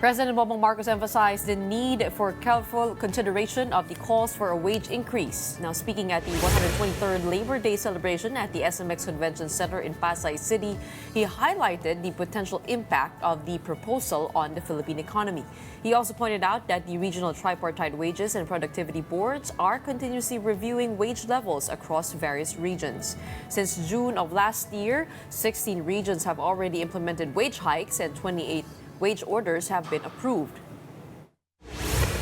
President Bongbong Marcos emphasized the need for careful consideration of the calls for a wage increase. Now, speaking at the 123rd Labor Day celebration at the SMX Convention Center in Pasay City, he highlighted the potential impact of the proposal on the Philippine economy. He also pointed out that the regional tripartite wages and productivity boards are continuously reviewing wage levels across various regions. Since June of last year, 16 regions have already implemented wage hikes and 28 wage orders have been approved.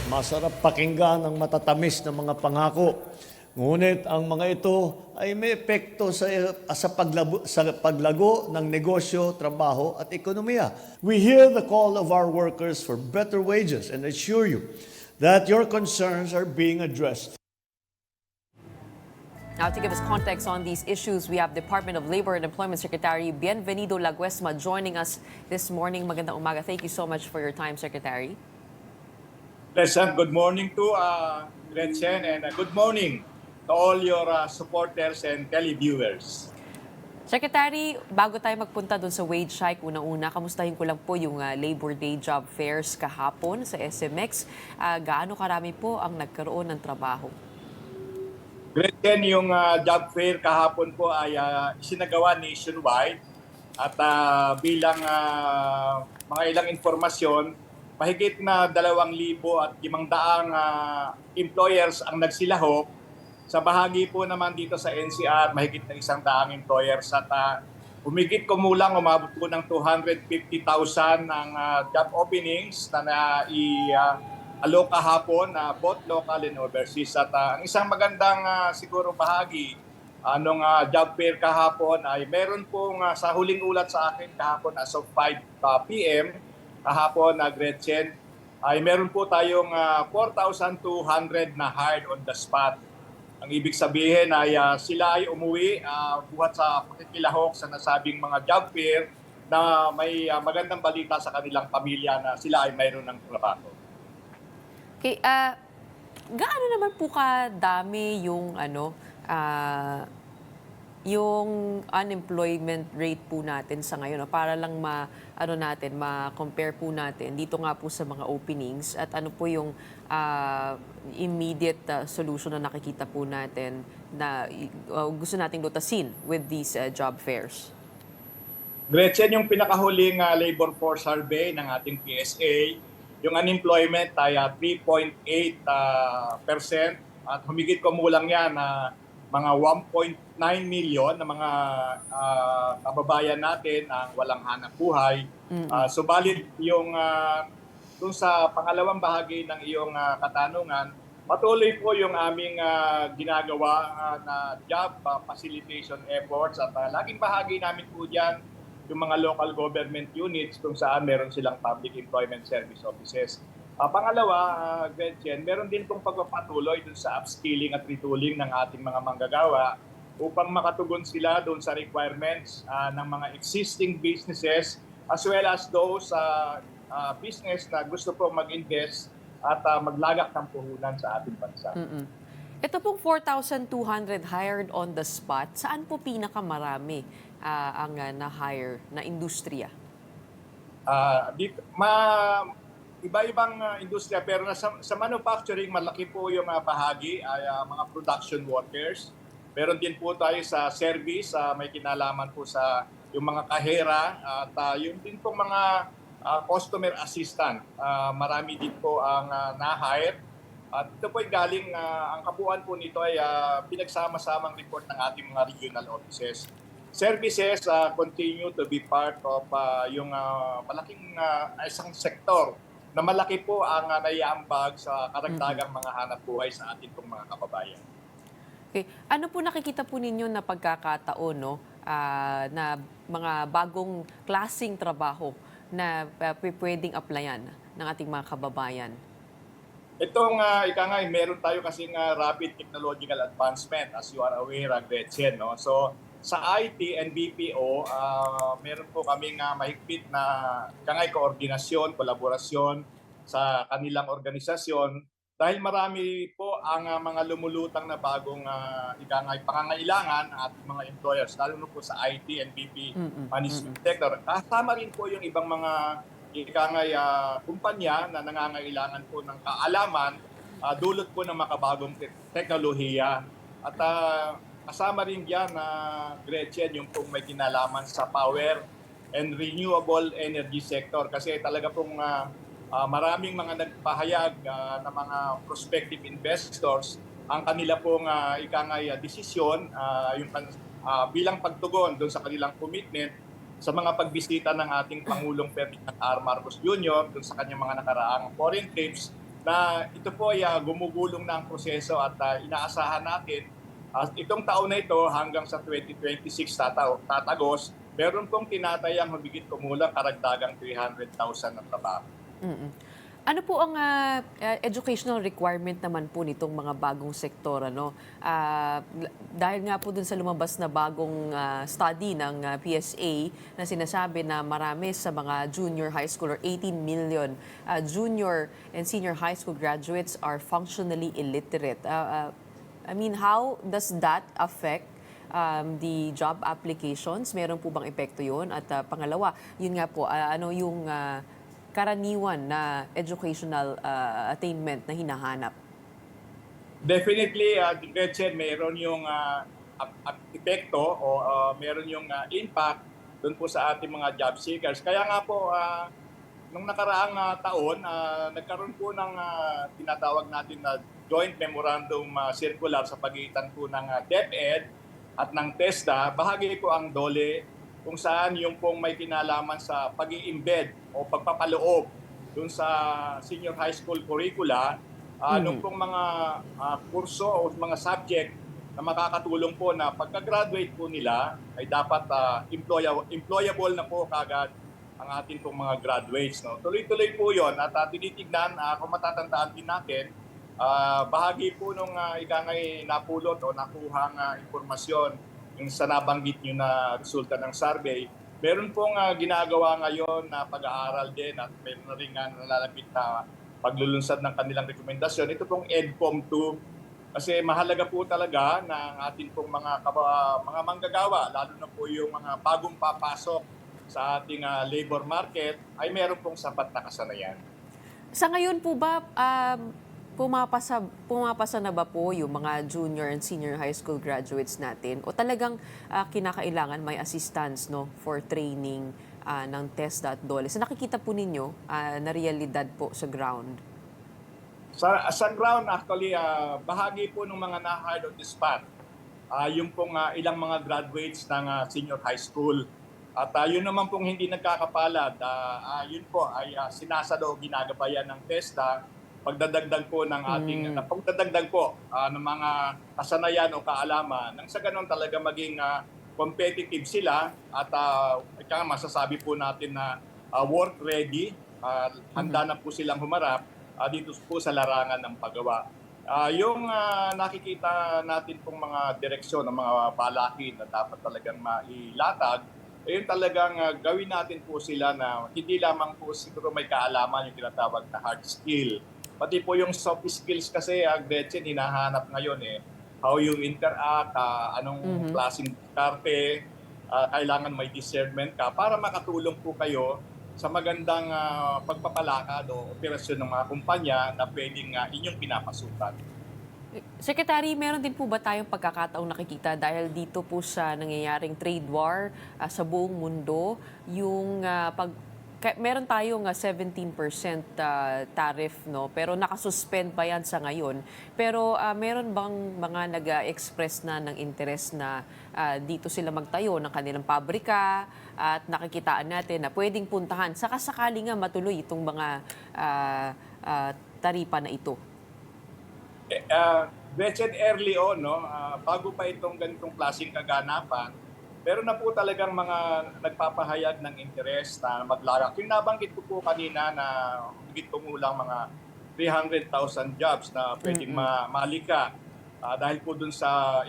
Masarap pakinggan ang matatamis na mga pangako. Ngunit ang mga ito ay may epekto sa paglago ng negosyo, trabaho at ekonomiya. We hear the call of our workers for better wages and assure you that your concerns are being addressed. Now, to give us context on these issues, we have Department of Labor and Employment Secretary Bienvenido Laguesma joining us this morning. Magandang umaga. Thank you so much for your time, Secretary. Pleasant good morning to Gretchen, and good morning to all your supporters and televiewers. Secretary, bago tayo magpunta dun sa wage hike, unang-una, kamustahin ko lang po yung Labor Day job fairs kahapon sa SMX. Gaano karami po ang nagkaroon ng trabaho? Gretchen, yung job fair kahapon po ay isinagawa nationwide at bilang mga ilang informasyon, mahigit na 2,500 employers ang nagsilahok. Sa bahagi po naman dito sa NCR, mahigit na 100 employers at humigit kumulang umabot po ng 250,000 ang job openings na alo kahapon both local and overseas. At ang isang magandang siguro bahagi nung job fair kahapon ay meron pong sa huling ulat sa akin kahapon as of 5 p.m. kahapon Gretchen, ay meron po tayong 4,200 na hired on the spot. Ang ibig sabihin ay sila ay umuwi buhat sa pakikilahok sa nasabing mga job fair na may magandang balita sa kanilang pamilya na sila ay mayroon ng trabaho. Okay, gaano naman po kadami yung yung unemployment rate po natin sa ngayon, para lang ma-compare po natin dito nga po sa mga openings at ano po yung immediate solution na nakikita po natin na gusto nating lutasin with these job fairs. Gretchen, yung pinakahuling labor force survey ng ating PSA, yung unemployment ay 3.8% at humigit kumulang yan na mga 1.9 million na mga kababayan natin ang walang hanap buhay. Subalit yung dun sa pangalawang bahagi ng iyong katanungan, patuloy po yung aming ginagawa na job facilitation efforts at laging bahagi namin po dyan yung mga local government units kung saan meron silang public employment service offices. Pangalawa, Gretchen, meron din pong pagpapatuloy dun sa upskilling at retooling ng ating mga manggagawa upang makatugon sila dun sa requirements ng mga existing businesses as well as those business na gusto pong mag-invest at maglagak ng puhunan sa ating bansa. Ito pong 4,200 hired on the spot, saan po pinakamarami ang na-hire na industriya? Iba-ibang industriya, pero sa manufacturing, malaki po yung bahagi ay mga production workers. Meron din po tayo sa service, may kinalaman po sa yung mga kahera at yung din po mga customer assistant. Marami din po ang na-hire. At ito po ay galing, ang kabuuan po nito ay pinagsama-samang report ng ating mga regional offices. Services continue to be part of yung malaking isang sektor na malaki po ang naiambag sa karagdagang mga hanap buhay sa ating pong mga kababayan. Okay. Ano po nakikita po ninyo na pagkakataon na mga bagong klaseng trabaho na pwedeng applyan ng ating mga kababayan? Itong meron tayo kasing rapid technological advancement, as you are aware, Gretchen. No? So sa IT and BPO, meron po kaming mahigpit na koordinasyon, kolaborasyon sa kanilang organisasyon dahil marami po ang mga lumulutang na bagong pangangailangan ng ating mga employers, lalo na po sa IT and BP management sector. Kasama rin po yung ibang mga kumpanya na nangangailangan po ng kaalaman, dulot po ng makabagong teknolohiya. At kasama rin diyan na Gretchen, yung pong may kinalaman sa power and renewable energy sector, kasi talaga pong maraming mga nagpahayag na mga prospective investors ang kanila pong desisyon bilang pagtugon doon sa kanilang commitment sa mga pagbisita ng ating Pangulong Ferdinand R. Marcos Jr. doon sa kanyang mga nakaraang foreign trips, na ito po ay gumugulong na ang proseso at inaasahan natin itong taon na ito hanggang sa 2026 tatagos, meron pong tinatayang humigit kumulang karagdagang 300,000 na trabaho. Mm. Ano po ang educational requirement naman po nitong mga bagong sektor? Dahil nga po dun sa lumabas na bagong study ng PSA na sinasabi na marami sa mga junior high school or 18 million junior and senior high school graduates are functionally illiterate. How does that affect the job applications? Meron po bang epekto yun? At pangalawa, yun nga po, ano yung karaniwan na educational attainment na hinahanap? Definitely, Gretchen, meron yung epekto o meron yung impact doon po sa ating mga job seekers. Kaya nga po, nung nakaraang taon, nagkaroon po ng tinatawag natin na Joint Memorandum Circular sa pagitan po ng DepEd at ng TESDA. Bahagi po ang DOLE kung saan yung pong may kinalaman sa pag-i-embed o pagpapaloob dun sa senior high school curricula, nung pong mga kurso o mga subject na makakatulong po na pagka-graduate po nila ay dapat employable na po kagad ang ating pong mga graduates. No? Tuloy-tuloy po yun at tinitignan, kung matatandaan din natin, bahagi po nung ikangay napulot o nakuhang impormasyon yung sa nabanggit nyo na resulta ng survey, meron pong ginagawa ngayon na pag-aaral din at meron na rin nalalapit na paglulunsad ng kanilang rekomendasyon. Ito pong EDCOM 2, kasi mahalaga po talaga na ang ating pong mga manggagawa, lalo na po yung mga bagong papasok sa ating labor market, ay meron pong sapat na kasanayan. Sa ngayon po ba, pumapasa na ba po yung mga junior and senior high school graduates natin? O talagang kinakailangan may assistance for training ng TESDA at DOLE? So nakikita po ninyo na realidad po sa ground? Sa ground, actually, bahagi po ng mga na-hired on the spot, yung pong ilang mga graduates ng senior high school. At yun naman pong hindi nagkakapalad, yun po ay sinasado o ginagabayan ng TESDA, pagdadagdag po ng ating pagdadagdag po ng mga kasanayan o kaalaman nang sa ganun talaga maging competitive sila at masasabi po natin na work ready, handa na po silang humarap dito po sa larangan ng paggawa. Yung nakikita natin pong mga direksyon ng mga balakid na dapat talagang mailatag, yun talagang gawin natin po sila na hindi lamang po siguro may kaalaman yung tinatawag na hard skill. Pati po yung soft skills kasi, Gretchen, hinahanap ngayon how you interact, anong klaseng diskarte, kailangan may discernment ka para makatulong po kayo sa magandang pagpapalakad o operasyon ng mga kumpanya na pwedeng inyong pinapasukan. Secretary, meron din po ba tayong pagkakataong nakikita dahil dito po sa nangyayaring trade war sa buong mundo, yung meron tayong 17% tariff, pero nakasuspend pa yan sa ngayon. Pero meron bang mga nag-express na ng interest na dito sila magtayo ng kanilang pabrika at nakikitaan natin na pwedeng puntahan sakasakali nga matuloy itong mga taripa na ito? Gretchen, early on, bago pa itong ganitong klaseng kaganapan, meron na po talagang mga nagpapahayag ng interest na maglarak. Yung nabanggit ko po kanina na higit kumulang mga 300,000 jobs na pwedeng malika dahil po dun sa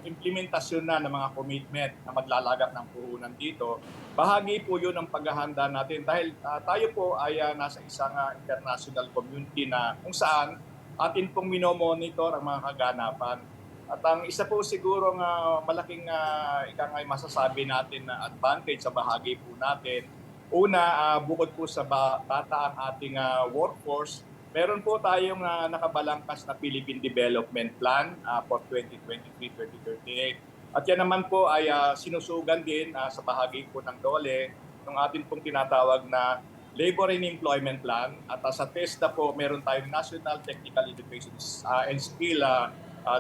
implementasyon na ng mga commitment na maglalagak ng puhunan dito. Bahagi po yun ng paghahanda natin dahil tayo po ay nasa isang international community na kung saan atin pong minomonitor ang mga kaganapan. At ang isa po siguro malaking masasabi natin na advantage sa bahagi po natin Bukod po sa bata ang ating workforce, meron po tayong nakabalangkas na Philippine Development Plan for 2023-2038. At yan naman po ay sinusugan din sa bahagi po ng DOLE ng ating pong tinatawag na Labor and Employment Plan. At sa TESDA po, meron tayong National Technical Education and Skill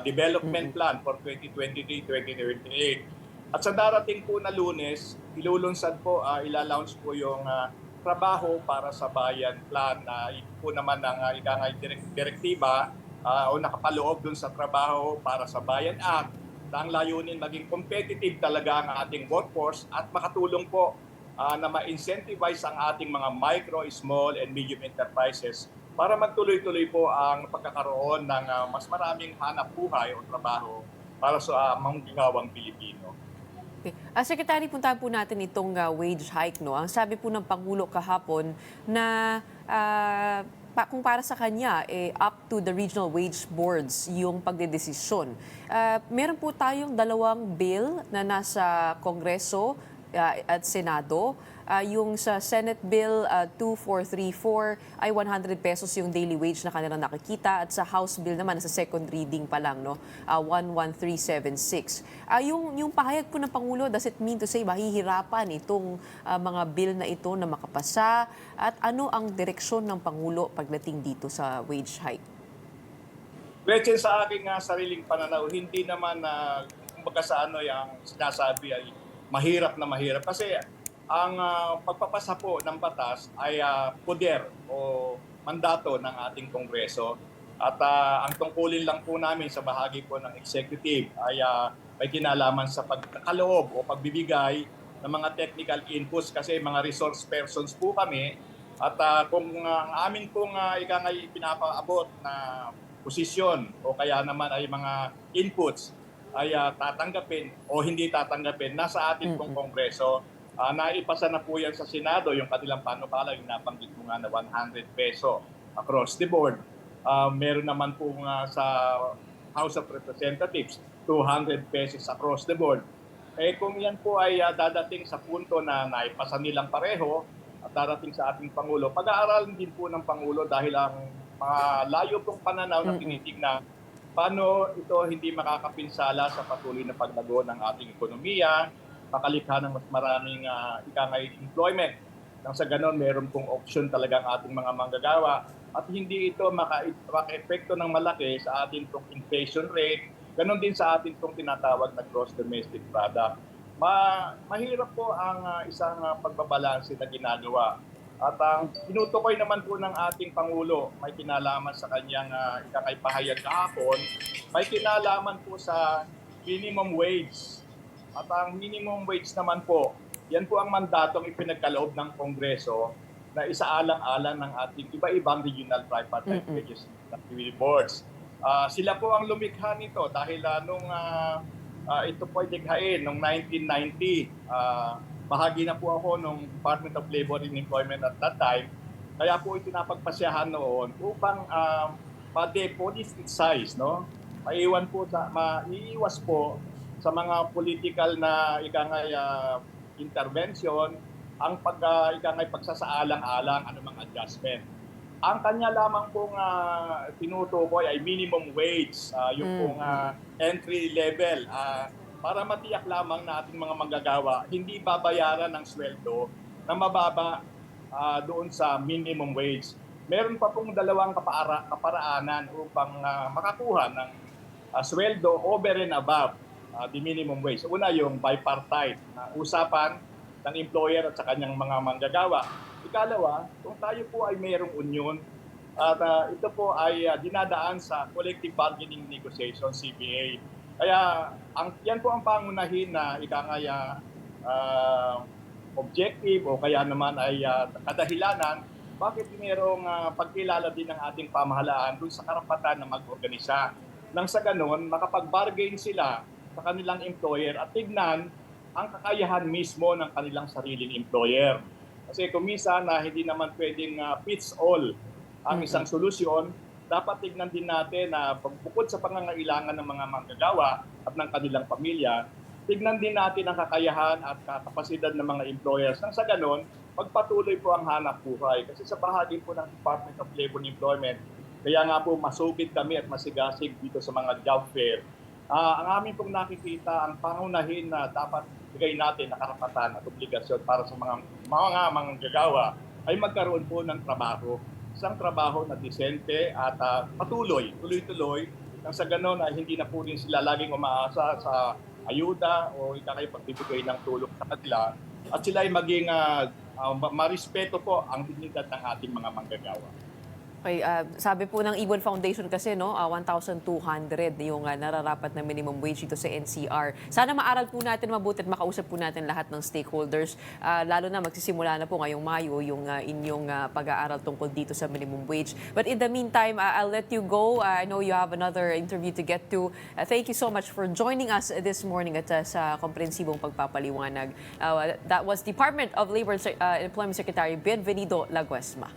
Development Plan for 2023-2038. At sa darating po na Lunes, ilulunsad po, ilalaunch po yung trabaho para sa bayan plan. Ito po naman ang direktiba o nakapaloob dun sa trabaho para sa bayan Act na ang layunin maging competitive talaga ang ating workforce at makatulong po na ma-incentivize ang ating mga micro, small, and medium enterprises para magtuloy-tuloy po ang pagkakaroon ng mas maraming hanap buhay o trabaho para sa manggagawang Pilipino. Okay. Secretary, puntahan po natin itong wage hike. No? Ang sabi po ng Pangulo kahapon na kung para sa kanya, up to the regional wage boards yung pagdedesisyon. Meron po tayong 2 bill na nasa Kongreso at Senado. Yung sa Senate Bill 2434 ay 100 pesos yung daily wage na kanilang nakikita at sa House Bill naman sa second reading pa lang 11376. Yung pahayag po ng Pangulo, does it mean to say mahihirapan itong mga bill na ito na makapasa at ano ang direksyon ng Pangulo pagdating dito sa wage hike? Gretchen, sa aking sariling pananaw, hindi naman kumbaga sa yung sinasabi ay mahirap na mahirap kasi ang pagpapasa po ng batas ay poder o mandato ng ating Kongreso. At ang tungkulin lang po namin sa bahagi po ng executive ay may kinalaman sa pagkakaloob o pagbibigay ng mga technical inputs kasi mga resource persons po kami. At kung ang amin pong pinapaabot na posisyon o kaya naman ay mga inputs ay tatanggapin o hindi tatanggapin, nasa ating pong Kongreso. Naipasa na po yan sa Senado, yung kanilang panukala, yung nabanggit mo nga na 100 peso across the board. Meron naman po sa House of Representatives, 200 pesos across the board. Kung yan po ay dadating sa punto na naipasa nilang pareho at dadating sa ating Pangulo, pag-aaralan din po ng Pangulo dahil ang mga layo pong pananaw na tinitignan paano ito hindi makakapinsala sa patuloy na paglago ng ating ekonomiya, makalikha ng mas maraming employment. Nang sa ganon, meron pong option talaga ang ating mga manggagawa at hindi ito maka-epekto ng malaki sa ating pong inflation rate, ganon din sa ating pong tinatawag na gross domestic product. Mahirap po ang isang pagbabalanse na ginagawa. At ang tinutukoy naman po ng ating Pangulo, may kinalaman sa kanyang pahayag kahapon, may kinalaman po sa minimum wage. At ang minimum wage naman po, yan po ang mandatong ipinagkaloob ng Kongreso na isaalang-alang ng ating iba-ibang regional tripartite legislative boards. Sila po ang lumikha nito dahil nung ito po ay likhain noong 1990. Bahagi na po ako ng Department of Labor and Employment at that time. Kaya po ito napagpasyahan noon upang ma-depoliticize, no? Maiiwas po sa mga political na intervention, ang pagsasaalang-alang anumang adjustment. Ang kanya lamang pong tinutukoy ay minimum wage, yung pong entry level. Para matiyak lamang na ating mga manggagawa, hindi babayaran ng sweldo na mababa doon sa minimum wage. Meron pa pong 2 kaparaanan upang makakuha ng sweldo over and above the minimum wage. Una, yung bipartite na usapan ng employer at sa kanyang mga manggagawa. Ikalawa, kung tayo po ay mayroong union at ito po ay dinadaan sa collective bargaining negotiation, CBA. Kaya yan po ang pangunahin na objective o kaya naman ay kadahilanan bakit mayroong pagkilala din ng ating pamahalaan dun sa karapatan na mag-organisa. Nang sa ganun, makapag-bargain sila sa kanilang employer at tignan ang kakayahan mismo ng kanilang sariling employer. Kasi kung minsan na hindi naman pwedeng fits all ang isang solusyon, dapat tignan din natin na bukod sa pangangailangan ng mga manggagawa at ng kanilang pamilya, tignan din natin ang kakayahan at kapasidad ng mga employers. Nang sa ganon, magpatuloy po ang hanap buhay. Kasi sa bahagi po ng Department of Labor and Employment, kaya nga po masugid kami at masigasig dito sa mga job fair. Ang amin pong nakikita, ang pangunahin na dapat bigay natin na karapatan at obligasyon para sa mga manggagawa ay magkaroon po ng trabaho. Isang trabaho na disente at tuloy-tuloy, nang sa ganon ay hindi na po rin sila laging umaasa sa ayuda o ikakay pagbibigay ng tulong sa kanila at sila ay maging marespeto po ang dignidad ng ating mga manggagawa. Okay, sabi po ng Ibon Foundation kasi 1,200 yung nararapat na minimum wage dito sa NCR. Sana maaral po natin mabuti at makausap po natin lahat ng stakeholders. Lalo na magsisimula na po ngayong Mayo yung inyong pag-aaral tungkol dito sa minimum wage. But in the meantime, I'll let you go. I know you have another interview to get to. Thank you so much for joining us this morning at sa komprehensibong pagpapaliwanag. That was Department of Labor and Employment Secretary Bienvenido Laguesma.